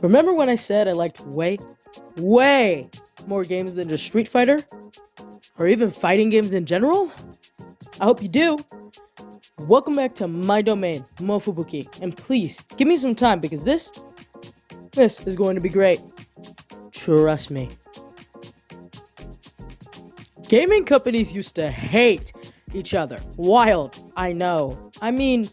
Remember when I said I liked way more games than just Street Fighter? Or even fighting games in general? I hope you do. Welcome back to my domain, Mofubuki, and please, give me some time because this is going to be great. Trust me. Gaming companies used to hate each other. Wild, I know. I mean,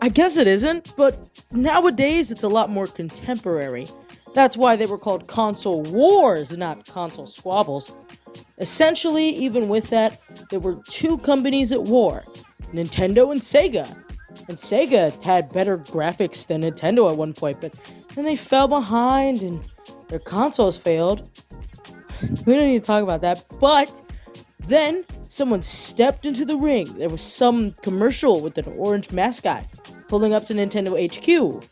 I guess it isn't, but nowadays it's a lot more contemporary. That's why they were called console wars, not console squabbles. Essentially, even with that, there were two companies at war, Nintendo and Sega. And Sega had better graphics than Nintendo at one point, but then they fell behind and their consoles failed. We don't need to talk about that, but then someone stepped into the ring. There was some commercial with an orange mascot pulling up to Nintendo HQ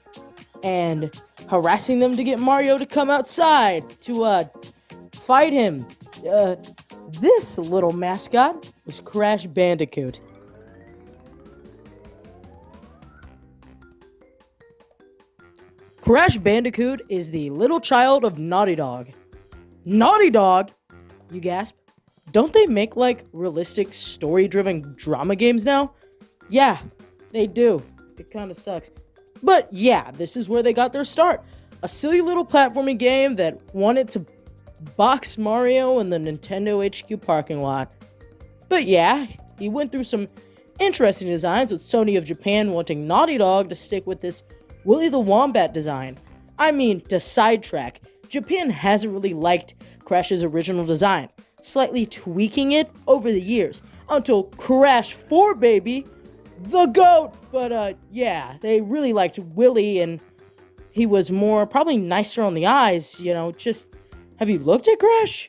and harassing them to get Mario to come outside to fight him. This little mascot was Crash Bandicoot. Crash Bandicoot is the little child of Naughty Dog. Naughty Dog? You gasp. Don't they make, like, realistic, story-driven drama games now? Yeah, they do. It kind of sucks. But yeah, this is where they got their start. A silly little platforming game that wanted to box Mario in the Nintendo HQ parking lot. But yeah, he went through some interesting designs, with Sony of Japan wanting Naughty Dog to stick with this Willy the Wombat design. I mean, to sidetrack, Japan hasn't really liked Crash's original design, slightly tweaking it over the years, until Crash 4, baby, the GOAT! But yeah, they really liked Willy, and he was probably nicer on the eyes, just, have you looked at Crash?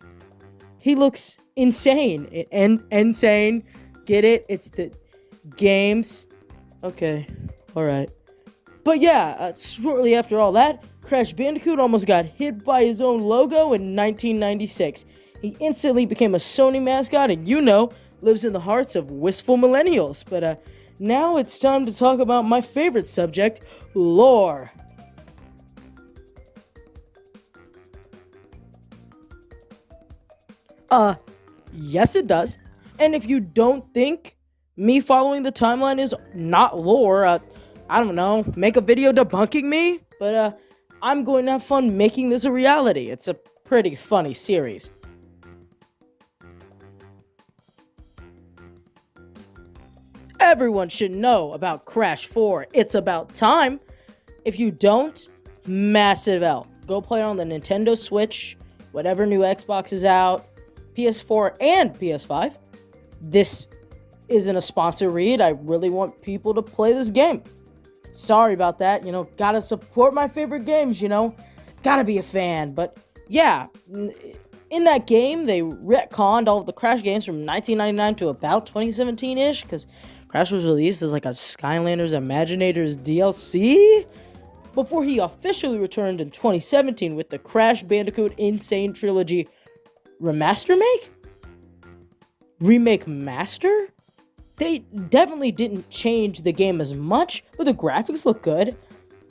He looks insane, insane, get it? It's the games. Okay, alright. But yeah, shortly after all that, Crash Bandicoot almost got hit by his own logo in 1996. He instantly became a Sony mascot and, lives in the hearts of wistful millennials. But now it's time to talk about my favorite subject, lore. Yes it does. And if you don't think me following the timeline is not lore, I don't know, make a video debunking me, but I'm going to have fun making this a reality. It's a pretty funny series. Everyone should know about Crash 4. It's about time. If you don't, massive L. Go play it on the Nintendo Switch, whatever new Xbox is out, PS4 and PS5. This isn't a sponsor read. I really want people to play this game. Sorry about that, gotta support my favorite games, gotta be a fan. But yeah, in that game, they retconned all of the Crash games from 1999 to about 2017-ish, because Crash was released as like a Skylanders Imaginators DLC, before he officially returned in 2017 with the Crash Bandicoot Insane Trilogy Remake Master? They definitely didn't change the game as much, but the graphics look good.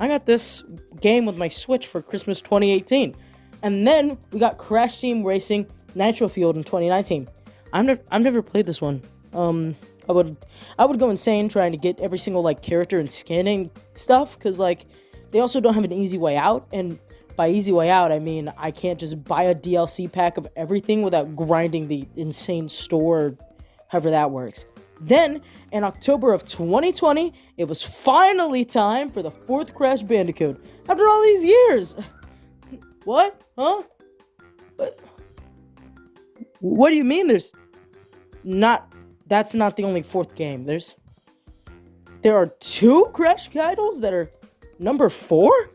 I got this game with my Switch for Christmas 2018. And then we got Crash Team Racing Nitro Fueled in 2019. I've never played this one. I would go insane trying to get every single character and skin and stuff, because they also don't have an easy way out. And by easy way out, I mean I can't just buy a DLC pack of everything without grinding the insane store, however that works. Then, in October of 2020, it was finally time for the 4th Crash Bandicoot. After all these years! What? Huh? What do you mean that's not the only 4th game. There are 2 Crash titles that are number 4?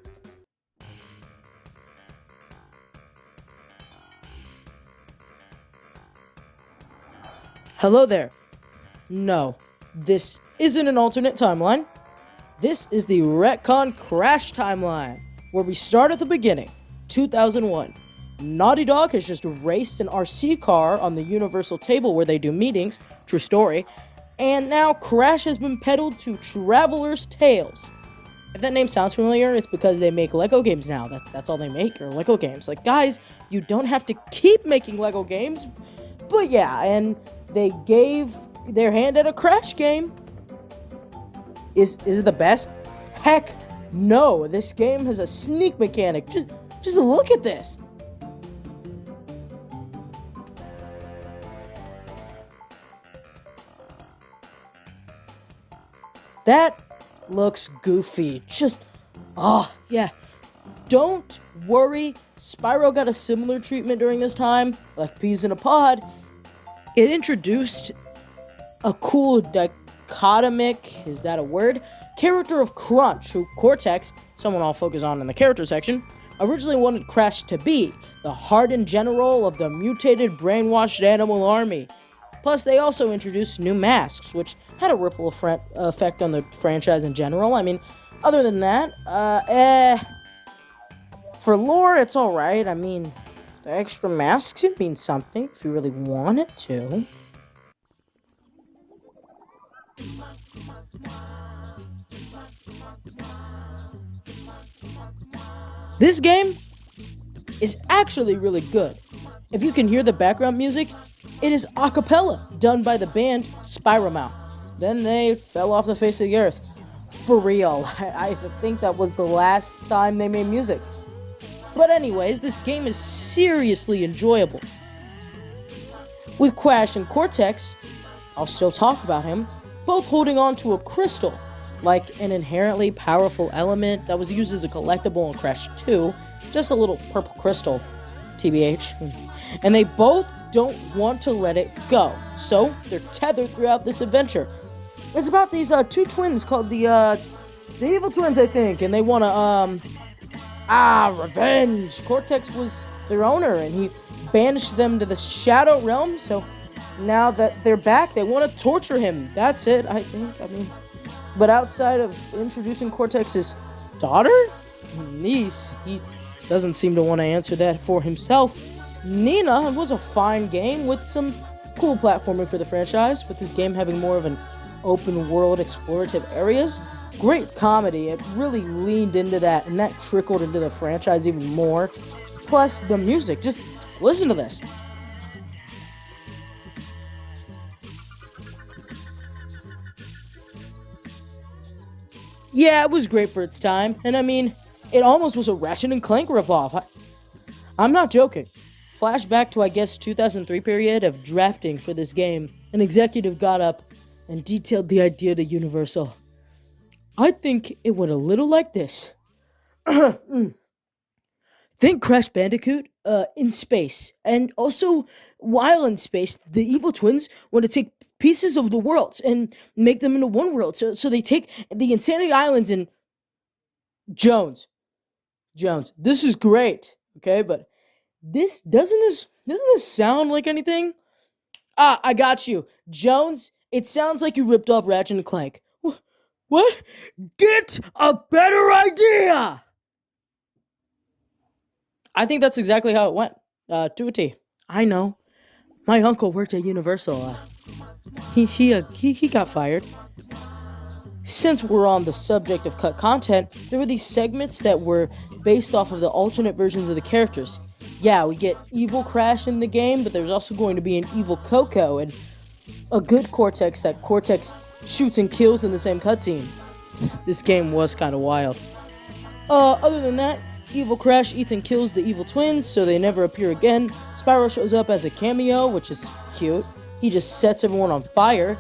Hello there. No, this isn't an alternate timeline. This is the retcon Crash timeline, where we start at the beginning, 2001. Naughty Dog has just raced an RC car on the Universal table where they do meetings, true story, and now Crash has been peddled to Traveler's Tales. If that name sounds familiar, it's because they make Lego games now. That's all they make, are Lego games. Like, guys, you don't have to keep making Lego games. But yeah, and they gave their hand at a Crash game. Is it the best? Heck no. This game has a sneak mechanic. Just look at this. That looks goofy. Yeah. Don't worry. Spyro got a similar treatment during this time, like peas in a pod. It introduced a cool dichotomic, is that a word? Character of Crunch, who Cortex, someone I'll focus on in the character section, originally wanted Crash to be the hardened general of the mutated, brainwashed animal army. Plus, they also introduced new masks, which had a ripple effect on the franchise in general. I mean, other than that, for lore, it's alright. I mean, the extra masks, it means something if you really want it to. This game is actually really good. If you can hear the background music, it is a cappella, done by the band Spyromouth. Then they fell off the face of the earth. For real, I think that was the last time they made music. But anyways, this game is seriously enjoyable. With Crash and Cortex, I'll still talk about him, both holding on to a crystal, like an inherently powerful element that was used as a collectible in Crash 2, just a little purple crystal, TBH. And they both don't want to let it go, so they're tethered throughout this adventure. It's about these two twins called the Evil Twins, I think, and they want to, revenge. Cortex was their owner, and he banished them to the Shadow Realm, so now that they're back, they want to torture him. That's it, I think. But outside of introducing Cortex's daughter? Niece, he doesn't seem to want to answer that for himself. Nina was a fine game with some cool platforming for the franchise, with this game having more of an open world explorative areas. Great comedy, it really leaned into that, and that trickled into the franchise even more. Plus, the music, just listen to this. Yeah, it was great for its time, and I mean, it almost was a Ratchet and Clank ripoff. I'm not joking. Flashback to, I guess, 2003 period of drafting for this game, an executive got up and detailed the idea to Universal. I think it went a little like this. Think Crash Bandicoot in space, and also while in space, the evil twins want to take pieces of the worlds and make them into one world. So they take the Insanity Islands and Jones, this is great, okay, but doesn't this sound like anything? I got you, Jones. It sounds like you ripped off Ratchet and Clank. What? Get a better idea. I think that's exactly how it went, to a T. I know. My uncle worked at Universal. He got fired. Since we're on the subject of cut content, there were these segments that were based off of the alternate versions of the characters. Yeah, we get evil Crash in the game, but there's also going to be an evil Coco and a good Cortex that Cortex shoots and kills in the same cutscene. This game was kind of wild. Other than that, evil Crash eats and kills the evil twins, so they never appear again. Spyro shows up as a cameo, which is cute. He just sets everyone on fire.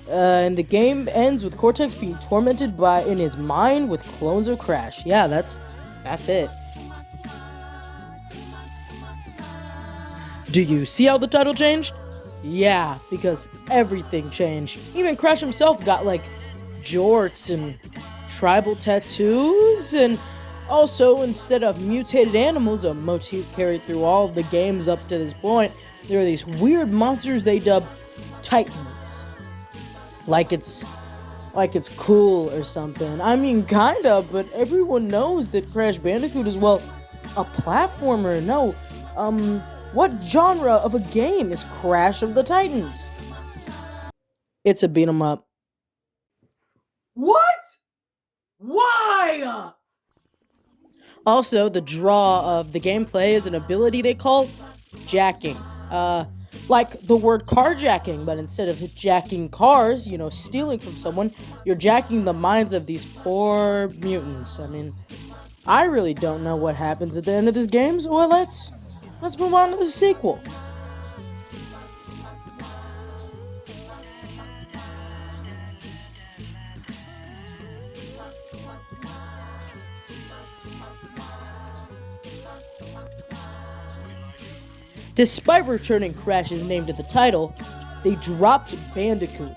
And the game ends with Cortex being tormented in his mind with clones of Crash. Yeah, that's it. Do you see how the title changed? Yeah, because everything changed. Even Crash himself got like jorts and tribal tattoos, and also instead of mutated animals, a motif carried through all of the games up to this point, there are these weird monsters they dub Titans. Like it's cool or something. I mean, kinda, but everyone knows that Crash Bandicoot is, well, a platformer. No, what genre of a game is Crash of the Titans? It's a beat 'em up. What? Why? Also, the draw of the gameplay is an ability they call jacking. Like the word carjacking, but instead of jacking cars, stealing from someone, you're jacking the minds of these poor mutants. I mean, I really don't know what happens at the end of this game, so let's move on to the sequel. Despite returning Crash's name to the title, they dropped Bandicoot.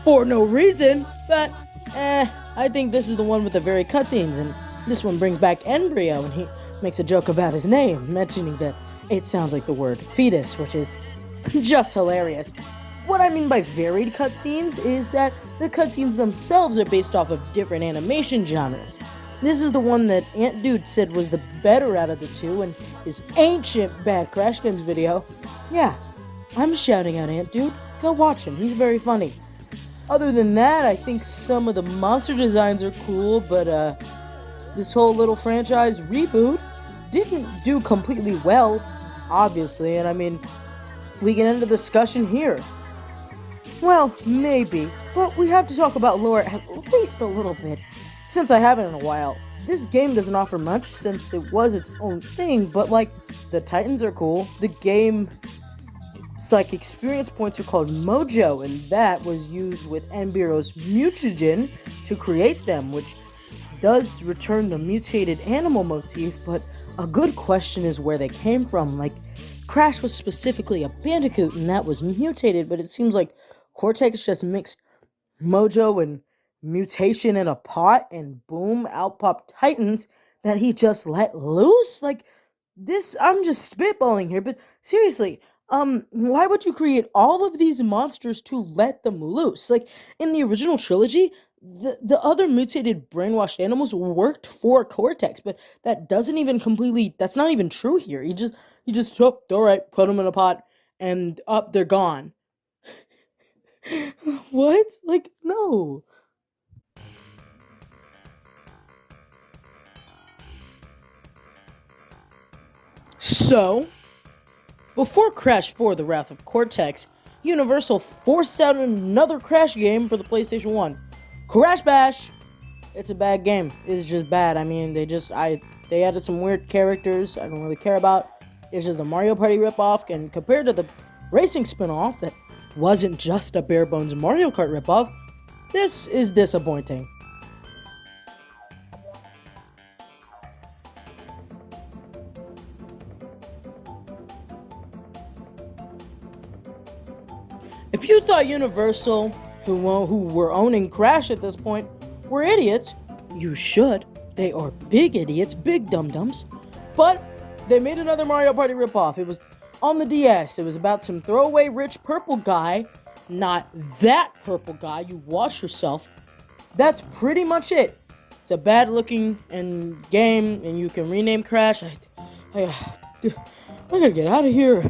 For no reason, but I think this is the one with the very cutscenes, and this one brings back Embryo, and he makes a joke about his name, mentioning that it sounds like the word fetus, which is just hilarious. What I mean by varied cutscenes is that the cutscenes themselves are based off of different animation genres. This is the one that Ant Dude said was the better out of the two in his ancient Bad Crash Games video. Yeah, I'm shouting out Ant Dude. Go watch him, he's very funny. Other than that, I think some of the monster designs are cool, but this whole little franchise reboot didn't do completely well, obviously, and I mean, we can end the discussion here. Well, maybe, but we have to talk about lore at least a little bit. Since I haven't in a while, this game doesn't offer much since it was its own thing, but the Titans are cool. The game's experience points are called Mojo, and that was used with Embryo's mutagen to create them, which does return the mutated animal motif, but a good question is where they came from. Crash was specifically a Bandicoot, and that was mutated, but it seems like Cortex just mixed Mojo and mutation in a pot, and boom, out popped Titans that he just let loose. This, I'm just spitballing here, but seriously, why would you create all of these monsters to let them loose? In the original trilogy, the other mutated brainwashed animals worked for Cortex, but that's not even true here. You just alright, put them in a pot, and up, they're gone. What? No. So, before Crash 4 The Wrath of Cortex, Universal forced out another Crash game for the PlayStation 1. Crash Bash! It's a bad game. It's just bad. I mean, they added some weird characters I don't really care about. It's just a Mario Party ripoff, and compared to the racing spin-off that wasn't just a bare-bones Mario Kart ripoff, this is disappointing. If you thought Universal, who were owning Crash at this point, were idiots, you should. They are big idiots, big dum-dums. But they made another Mario Party ripoff. It was on the DS. It was about some throwaway rich purple guy. Not that purple guy. You watch yourself. That's pretty much it. It's a bad-looking game, and you can rename Crash. I gotta get out of here.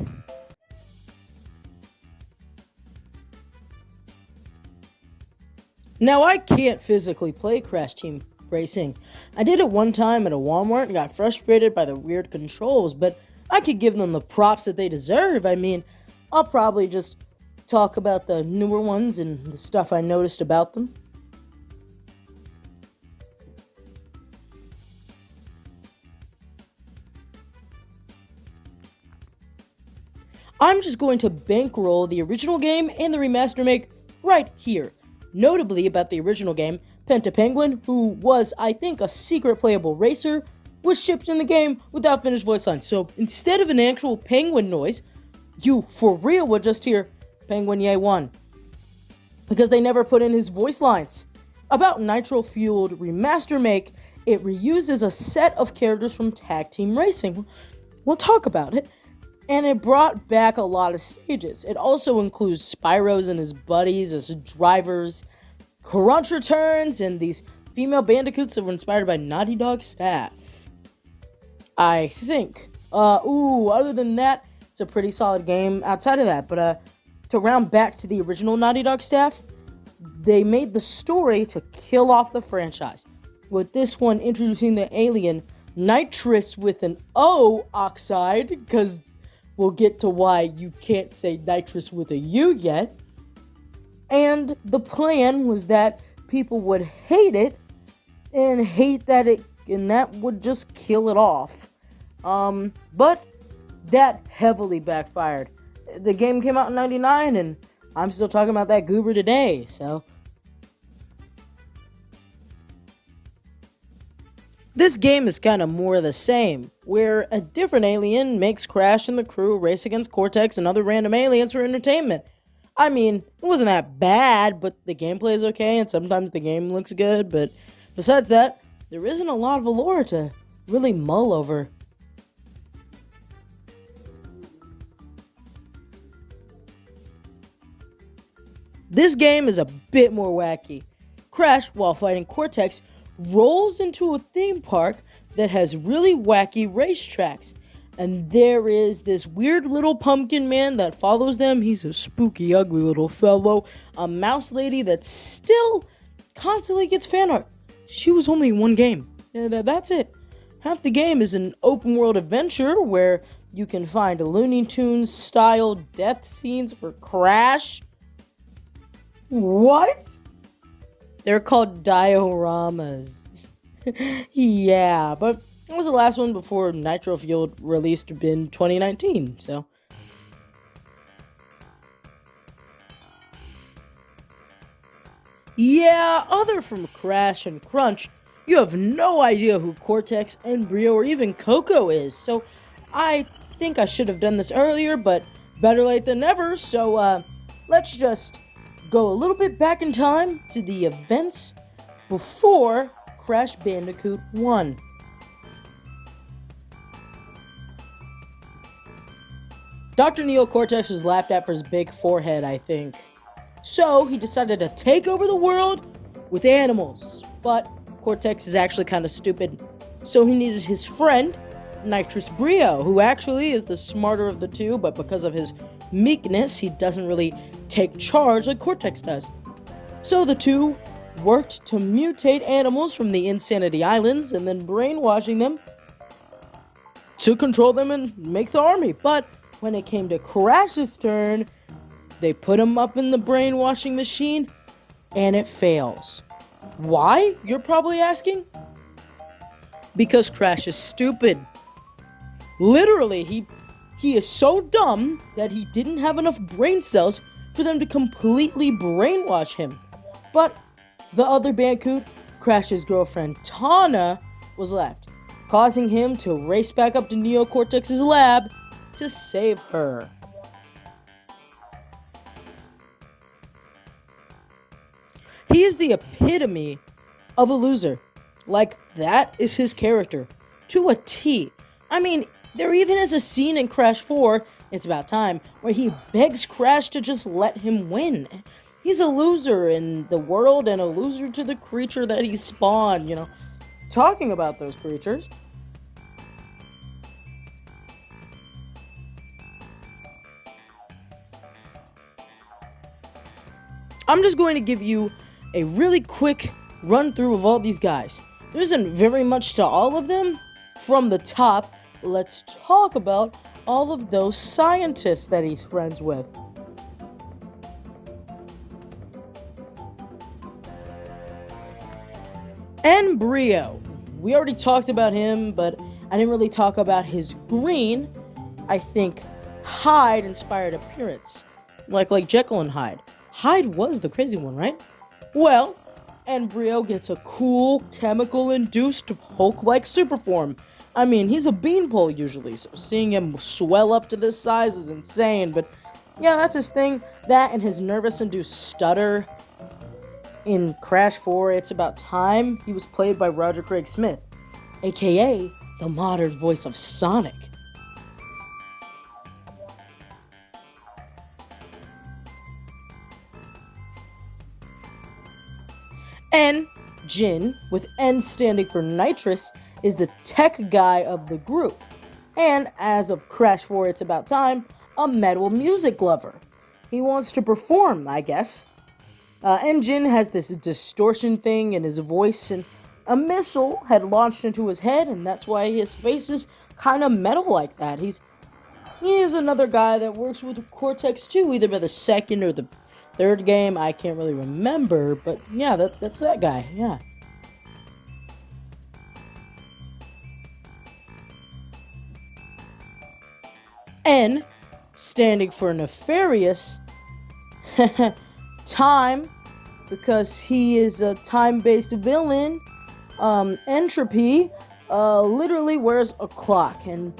Now, I can't physically play Crash Team Racing. I did it one time at a Walmart and got frustrated by the weird controls, but I could give them the props that they deserve. I mean, I'll probably just talk about the newer ones and the stuff I noticed about them. I'm just going to bankroll the original game and the remaster make right here. Notably about the original game, Penta Penguin, who was, I think, a secret playable racer, was shipped in the game without finished voice lines. So instead of an actual penguin noise, you, for real, would just hear Penguin Yay 1. Because they never put in his voice lines. About Nitro Fueled Remaster Make, it reuses a set of characters from Tag Team Racing. We'll talk about it. And it brought back a lot of stages. It also includes Spyros and his buddies as drivers, Crunch returns, and these female bandicoots that were inspired by Naughty Dog staff. I think. Other than that, it's a pretty solid game outside of that. But to round back to the original Naughty Dog staff, they made the story to kill off the franchise. With this one introducing the alien Nitrous with an O oxide, because we'll get to why you can't say nitrous with a U yet. And the plan was that people would hate it and that would just kill it off. But that heavily backfired. The game came out in 99 and I'm still talking about that goober today, so. This game is kind of more of the same, where a different alien makes Crash and the crew race against Cortex and other random aliens for entertainment. I mean, it wasn't that bad, but the gameplay is okay, and sometimes the game looks good, but besides that, there isn't a lot of lore to really mull over. This game is a bit more wacky. Crash, while fighting Cortex, rolls into a theme park that has really wacky racetracks. And there is this weird little pumpkin man that follows them. He's a spooky, ugly little fellow. A mouse lady that still constantly gets fan art. She was only in one game. And that's it. Half the game is an open world adventure where you can find Looney Tunes style death scenes for Crash. What? They're called dioramas. Yeah, but it was the last one before Nitro Fueled released in 2019, so. Yeah, other from Crash and Crunch, you have no idea who Cortex and Brio or even Coco is, so I think I should have done this earlier, but better late than never, so let's just go a little bit back in time to the events before Crash Bandicoot 1. Dr. Neo Cortex was laughed at for his big forehead, I think. So he decided to take over the world with animals. But Cortex is actually kind of stupid. So he needed his friend, Nitrous Brio, who actually is the smarter of the two, but because of his meekness, he doesn't really take charge like Cortex does. So the two worked to mutate animals from the Insanity Islands and then brainwashing them to control them and make the army. But when it came to Crash's turn, they put him up in the brainwashing machine and it fails. Why? You're probably asking? Because Crash is stupid. Literally, he is so dumb that he didn't have enough brain cells for them to completely brainwash him. But the other Bandicoot, Crash's girlfriend Tana, was left, causing him to race back up to Neo Cortex's lab to save her. He is the epitome of a loser. Like, that is his character. To a T. I mean, there even is a scene in Crash 4, It's About Time, where he begs Crash to just let him win. He's a loser in the world and a loser to the creature that he spawned, you know. Talking about those creatures, I'm just going to give you a really quick run through of all these guys. There isn't very much to all of them. From the top, let's talk about all of those scientists that he's friends with. And Brio. We already talked about him, but I didn't really talk about his green, I think, Hyde-inspired appearance. Like Jekyll and Hyde. Hyde was the crazy one, right? Well, and Brio gets a cool, chemical-induced Hulk-like superform. I mean, he's a beanpole usually, so seeing him swell up to this size is insane, but yeah, that's his thing. That and his nervous-induced stutter. In Crash 4, It's About Time, he was played by Roger Craig Smith, aka the modern voice of Sonic. And Jin, with N standing for nitrous, is the tech guy of the group. And as of Crash 4, It's About Time, a metal music lover. He wants to perform, I guess. And Jin has this distortion thing in his voice, and A missile had launched into his head, and that's why his face is kind of metal like that. He is another guy that works with Cortex too, either by the second or the third game. I can't really remember, but yeah, that's that guy. Yeah. N, standing for nefarious. Time, because he is a time-based villain. Entropy, literally wears a clock, and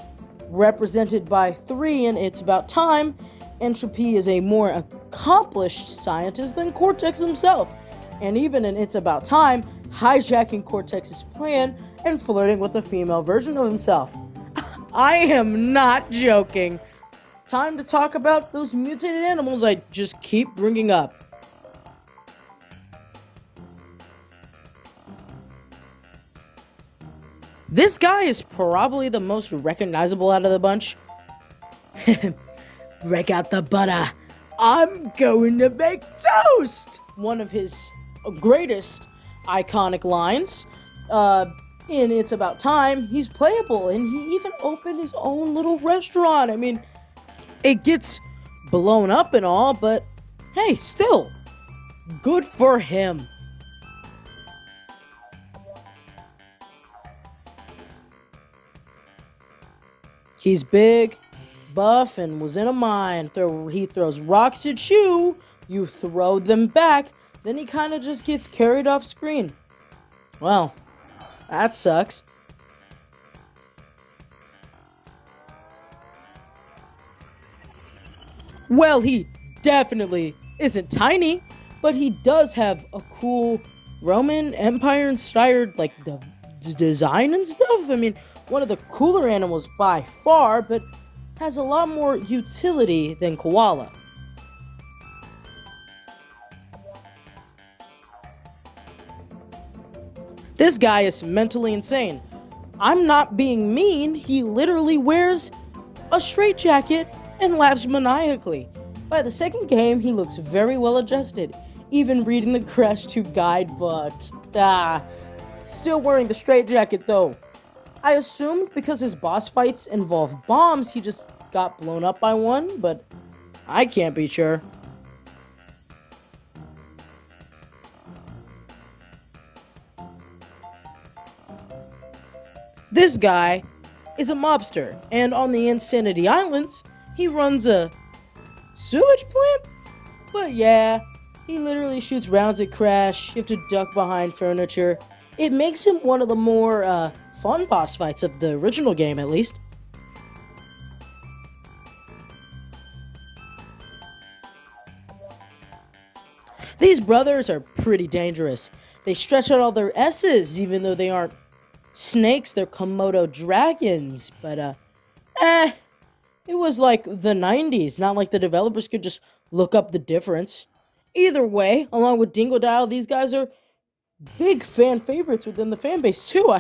represented by 3 in It's About Time, Entropy is a more accomplished scientist than Cortex himself, and even in It's About Time, hijacking Cortex's plan and flirting with a female version of himself. I am not joking. Time to talk about those mutated animals I just keep bringing up. This guy is probably the most recognizable out of the bunch. Break out the butter. I'm going to make toast! One of his greatest iconic lines. In It's About Time, he's playable, and he even opened his own little restaurant. I mean, it gets blown up and all, but hey, still, good for him. He's big, buff, and was in a mine. He throws rocks at you, you throw them back, then he kind of just gets carried off screen. Well, that sucks. Well, he definitely isn't tiny, but he does have a cool Roman Empire-inspired, like, the design and stuff. I mean, one of the cooler animals by far, but has a lot more utility than koala. This guy is mentally insane. I'm not being mean, he literally wears a straitjacket and laughs maniacally. By the second game, he looks very well adjusted, even reading the Crash 2 guidebook. Still wearing the straitjacket though. I assumed because his boss fights involve bombs, he just got blown up by one, but I can't be sure. This guy is a mobster, and on the Insanity Islands, he runs a sewage plant? But yeah, he literally shoots rounds at Crash, you have to duck behind furniture. It makes him one of the more, fun boss fights of the original game, at least. These brothers are pretty dangerous. They stretch out all their S's, even though they aren't snakes, they're Komodo dragons. But, it was like the 90s, not like the developers could just look up the difference. Either way, along with Dingodile, these guys are big fan favorites within the fan base, too.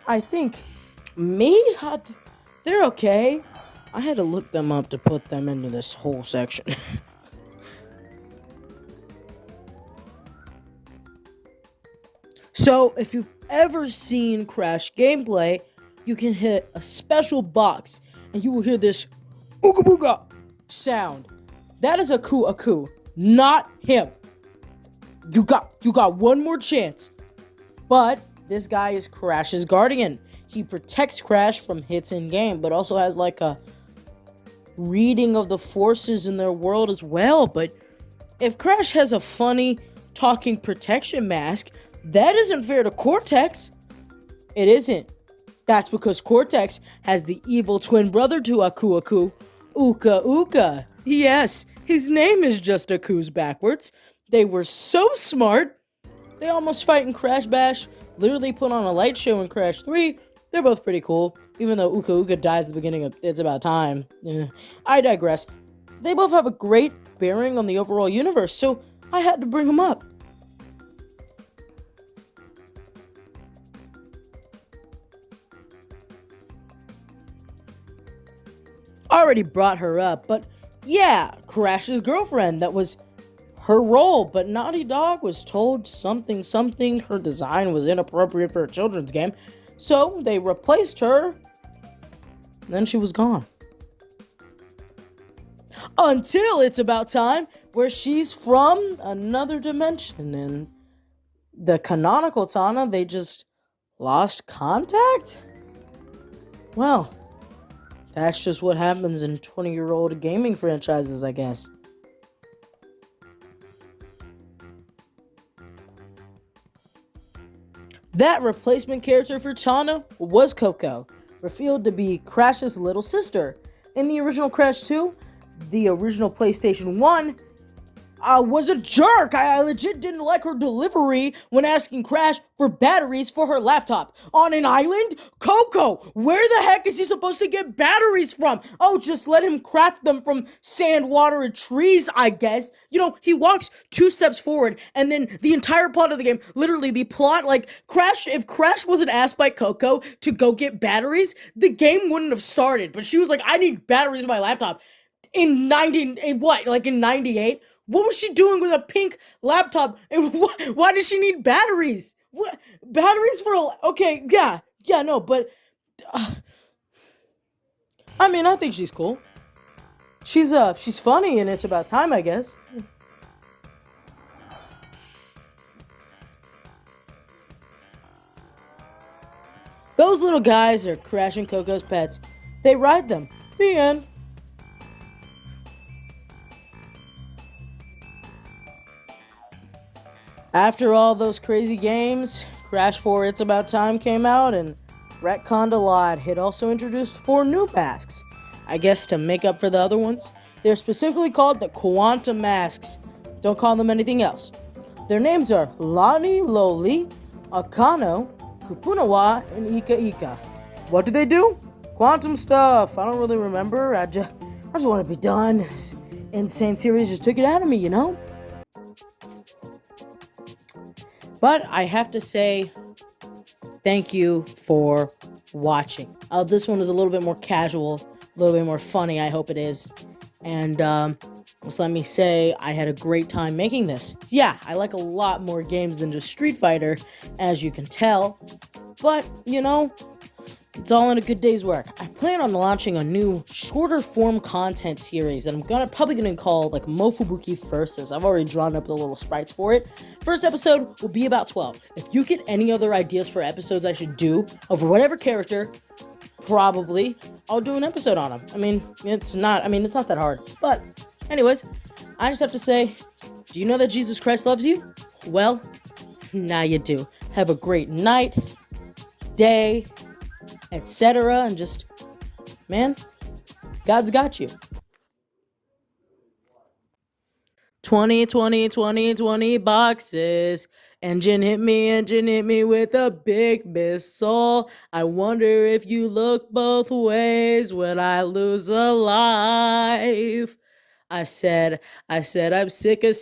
I think they're okay. I had to look them up to put them into this whole section. So, if you've ever seen Crash gameplay, you can hit a special box, and you will hear this ooga booga sound. That is Aku, not him. You got one more chance. But this guy is Crash's guardian. He protects Crash from hits in game, but also has like a reading of the forces in their world as well. But if Crash has a funny talking protection mask, that isn't fair to Cortex. It isn't. That's because Cortex has the evil twin brother to Aku, Uka Uka. Yes, his name is just Aku's backwards. They were so smart. They almost fight in Crash Bash, literally put on a light show in Crash 3. They're both pretty cool, even though Uka Uka dies at the beginning of It's About Time. I digress. They both have a great bearing on the overall universe, so I had to bring them up. Already brought her up, but yeah, Crash's girlfriend, that was her role, but Naughty Dog was told something, her design was inappropriate for a children's game, so they replaced her, and then she was gone. Until It's About Time, where she's from another dimension, and the canonical Tana, they just lost contact? Well, that's just what happens in 20-year-old gaming franchises, I guess. That replacement character for Tana was Coco, revealed to be Crash's little sister. In the original Crash 2, the original PlayStation 1 was a jerk. I legit didn't like her delivery when asking Crash for batteries for her laptop. On an island? Coco, where the heck is he supposed to get batteries from? Oh, just let him craft them from sand, water, and trees, I guess. You know, he walks 2 steps forward, and then the entire plot of the game, literally the plot, like, if Crash wasn't asked by Coco to go get batteries, the game wouldn't have started. But she was like, I need batteries in my laptop. In 98? What was she doing with a pink laptop? And why does she need batteries? What batteries for? Okay, yeah, no, but I mean, I think she's cool. She's funny, and it's about time, I guess. Those little guys are Crash and Coco's pets. They ride them. The end. After all those crazy games, Crash 4 It's About Time came out, and retconned a lot. It also introduced 4 new masks, I guess to make up for the other ones. They're specifically called the Quantum Masks. Don't call them anything else. Their names are Lani Loli, Akano, Kupunawa, and Ika Ika. What do they do? Quantum stuff. I don't really remember. I just want to be done. This insane series just took it out of me, you know? But I have to say, thank you for watching. This one is a little bit more casual, a little bit more funny, I hope it is. And just let me say, I had a great time making this. Yeah, I like a lot more games than just Street Fighter, as you can tell. But, you know, it's all in a good day's work. I plan on launching a new, shorter form content series that I'm probably gonna call like Mofubuki Versus. I've already drawn up the little sprites for it. First episode will be about 12. If you get any other ideas for episodes I should do over whatever character, probably I'll do an episode on them. I mean, it's not that hard. But anyways, I just have to say, do you know that Jesus Christ loves you? Well, now you do. Have a great night, day, etc. And just, man, God's got you. 20 boxes. Engine hit me with a big missile. I wonder if you look both ways, would I lose a life? I said, I'm sick of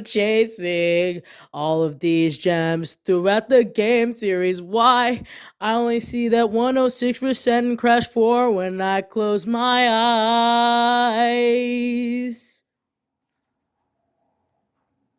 chasing all of these gems throughout the game series. Why? I only see that 106% in Crash 4 when I close my eyes.